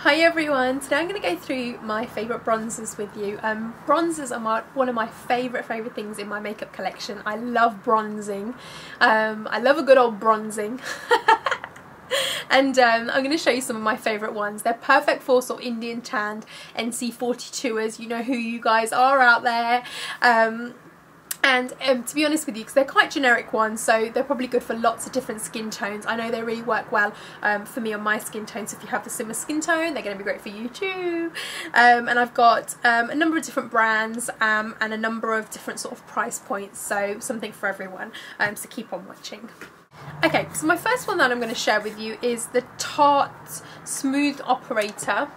Hi everyone, today I'm going to go through my favourite bronzers with you. Bronzers are one of my favourite things in my makeup collection. I love bronzing. I love a good old bronzing. And I'm going to show you some of my favourite ones. They're perfect for sort of Indian tanned NC42ers. You know who you guys are out there. And to be honest with you, because they're quite generic ones, so they're probably good for lots of different skin tones. I know they really work well for me on my skin tone, so if you have the similar skin tone, they're going to be great for you too. And I've got a number of different brands and a number of different sort of price points, so something for everyone, so keep on watching. Okay, so my first one that I'm going to share with you is the Tarte Smooth Operator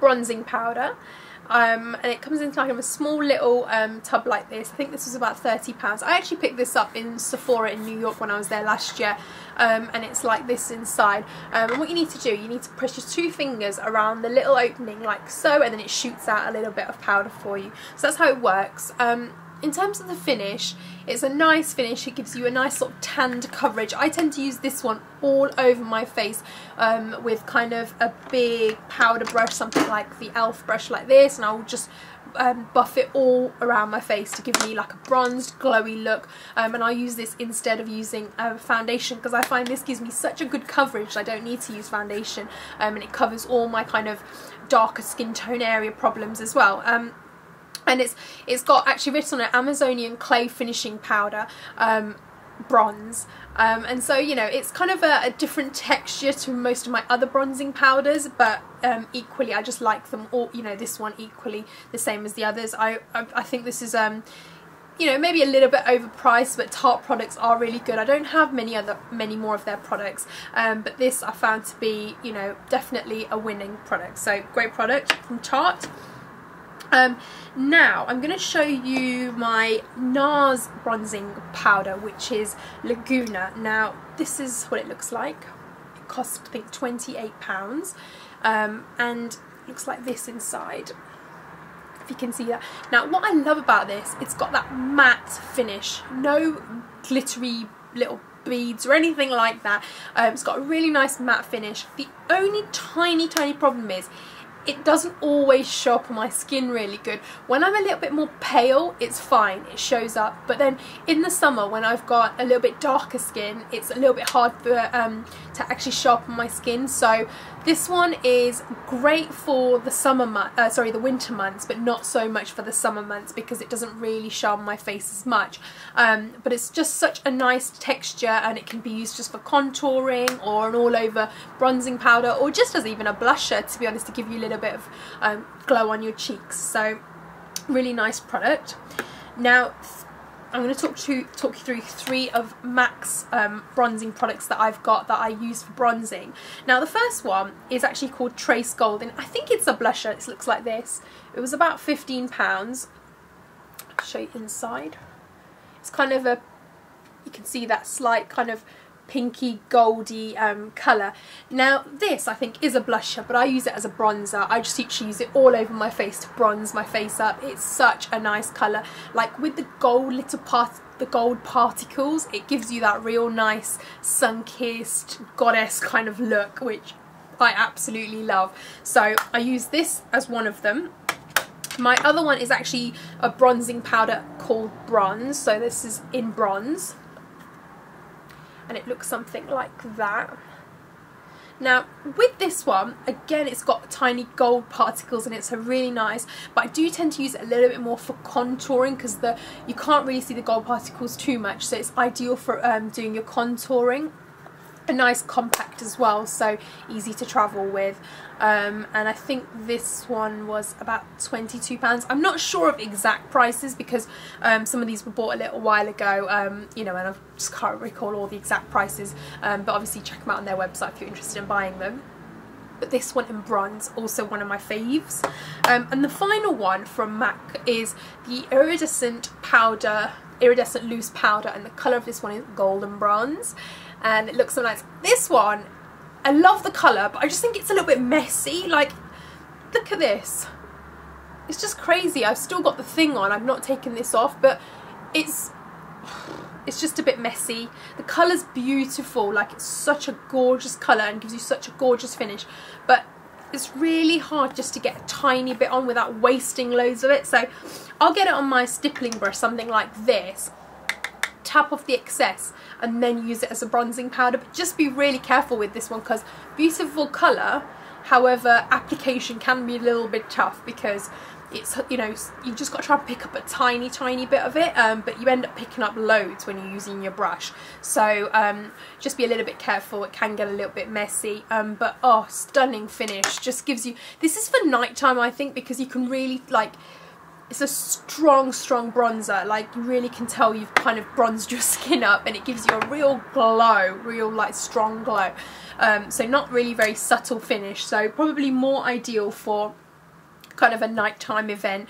bronzing powder. And it comes in kind of a small little tub like this. I think this was about £30. I actually picked this up in Sephora in New York when I was there last year, and it's like this inside. And what you need to do, you need to press your 2 fingers around the little opening like so, and then it shoots out a little bit of powder for you. So that's how it works. In terms of the finish, it's a nice finish. It gives you a nice sort of tanned coverage. I tend to use this one all over my face with kind of a big powder brush, something like the e.l.f. brush like this, and I'll just buff it all around my face to give me like a bronzed, glowy look. And I use this instead of using foundation, because I find this gives me such a good coverage. I don't need to use foundation, and it covers all my kind of darker skin tone area problems as well. And it's got actually written on it Amazonian clay finishing powder bronze, and so you know it's kind of a different texture to most of my other bronzing powders, but equally I just like them all, you know, this one equally the same as the others. I think this is you know, maybe a little bit overpriced, but Tarte products are really good. I don't have many more of their products, but this I found to be, you know, definitely a winning product. So great product from Tarte. Now I'm going to show you my NARS bronzing powder, which is Laguna. Now this is what it looks like. It cost I think £28, and it looks like this inside, if you can see that. Now what I love about this, it's got that matte finish, no glittery little beads or anything like that. It's got a really nice matte finish. The only tiny problem is it doesn't always show up on my skin really good. When I'm a little bit more pale, it's fine, it shows up. But then in the summer, when I've got a little bit darker skin, it's a little bit hard for to actually show up on my skin. So this one is great for the the winter months, but not so much for the summer months because it doesn't really show on my face as much. But it's just such a nice texture, and it can be used just for contouring or an all-over bronzing powder, or just as even a blusher, to be honest, to give you a little bit of glow on your cheeks. So really nice product. Now I'm going to talk you through 3 of MAC's bronzing products that I've got that I use for bronzing. Now the first one is actually called Trace Gold, and I think it's a blusher. It looks like this. It was about £15. I'll show you inside. It's kind of a, you can see that slight kind of pinky goldy colour. Now this I think is a blusher, but I use it as a bronzer. I just literally use it all over my face to bronze my face up. It's such a nice colour, like with the gold the gold particles, it gives you that real nice sun-kissed goddess kind of look, which I absolutely love. So I use this as one of them. My other one is actually a bronzing powder called Bronze, so this is in bronze, and it looks something like that. Now with this one, again, it's got tiny gold particles in it, so really nice, but I do tend to use it a little bit more for contouring because you can't really see the gold particles too much, so it's ideal for doing your contouring. A nice compact as well, so easy to travel with, and I think this one was about £22. I'm not sure of exact prices because some of these were bought a little while ago, you know, and I just can't recall all the exact prices, but obviously check them out on their website if you're interested in buying them. But this one in bronze, also one of my faves. And the final one from MAC is the iridescent loose powder, and the colour of this one is golden bronze, and it looks so nice. This one, I love the colour, but I just think it's a little bit messy. Like, look at this, it's just crazy. I've still got the thing on, I've not taken this off, but it's just a bit messy. The colour's beautiful, like it's such a gorgeous colour and gives you such a gorgeous finish, but it's really hard just to get a tiny bit on without wasting loads of it. So I'll get it on my stippling brush, something like this, tap off the excess and then use it as a bronzing powder. But just be really careful with this one because beautiful colour, however application can be a little bit tough because it's, you know, you've just got to try and pick up a tiny bit of it, but you end up picking up loads when you're using your brush. So just be a little bit careful, it can get a little bit messy, but oh, stunning finish. Just gives you, this is for nighttime I think, because you can really, like, it's a strong bronzer, like you really can tell you've kind of bronzed your skin up, and it gives you a real glow, real like strong glow. So not really very subtle finish, so probably more ideal for kind of a nighttime event,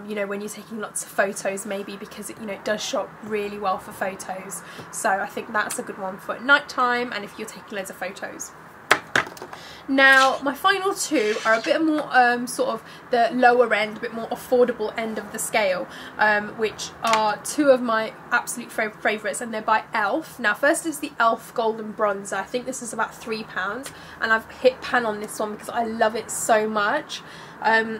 you know, when you're taking lots of photos maybe, because it, you know, it does show up really well for photos. So I think that's a good one for nighttime and if you're taking loads of photos. Now my final two are a bit more sort of the lower end, a bit more affordable end of the scale, which are two of my absolute favourites, and they're by e.l.f. Now first is the e.l.f. Golden Bronzer. I think this is about £3 and I've hit pan on this one because I love it so much. I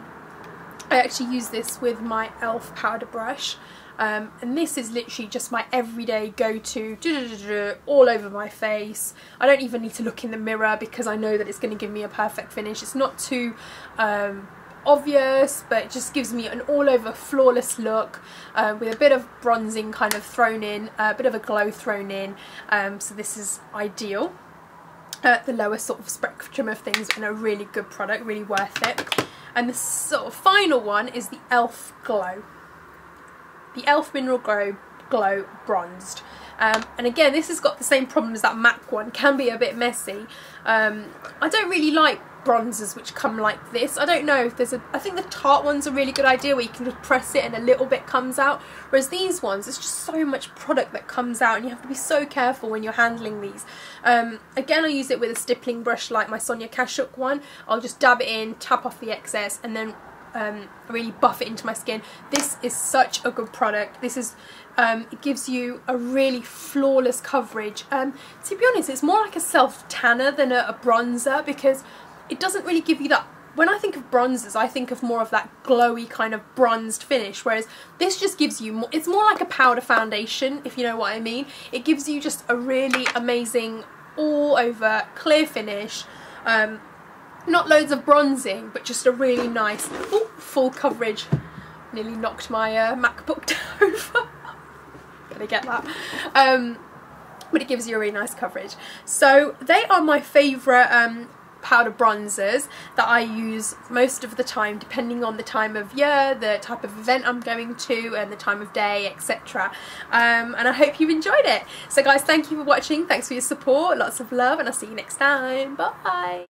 actually use this with my e.l.f. powder brush. And this is literally just my everyday go-to, all over my face. I don't even need to look in the mirror because I know that it's going to give me a perfect finish. It's not too obvious, but it just gives me an all-over flawless look, with a bit of bronzing kind of thrown in, a bit of a glow thrown in, so this is ideal. The lower sort of spectrum of things, and a really good product, really worth it. And the sort of final one is the e.l.f. Glow. The e.l.f. Mineral Glow Bronzed. And again, this has got the same problem as that MAC one, can be a bit messy. I don't really like bronzers which come like this. I don't know if there's I think the Tarte one's a really good idea where you can just press it and a little bit comes out, whereas these ones, there's just so much product that comes out and you have to be so careful when you're handling these. Again, I use it with a stippling brush like my Sonia Kashuk one. I'll just dab it in, tap off the excess and then really buff it into my skin. This is such a good product. This is it gives you a really flawless coverage. To be honest, it's more like a self tanner than a bronzer, because it doesn't really give you that. When I think of bronzers, I think of more of that glowy kind of bronzed finish, whereas this just gives you more, it's more like a powder foundation, if you know what I mean. It gives you just a really amazing all over clear finish. Not loads of bronzing, but just a really nice full coverage. Nearly knocked my MacBook over. Gonna get that. But it gives you a really nice coverage. So they are my favourite powder bronzers that I use most of the time, depending on the time of year, the type of event I'm going to, and the time of day, etc. And I hope you've enjoyed it. So guys, thank you for watching. Thanks for your support. Lots of love, and I'll see you next time. Bye.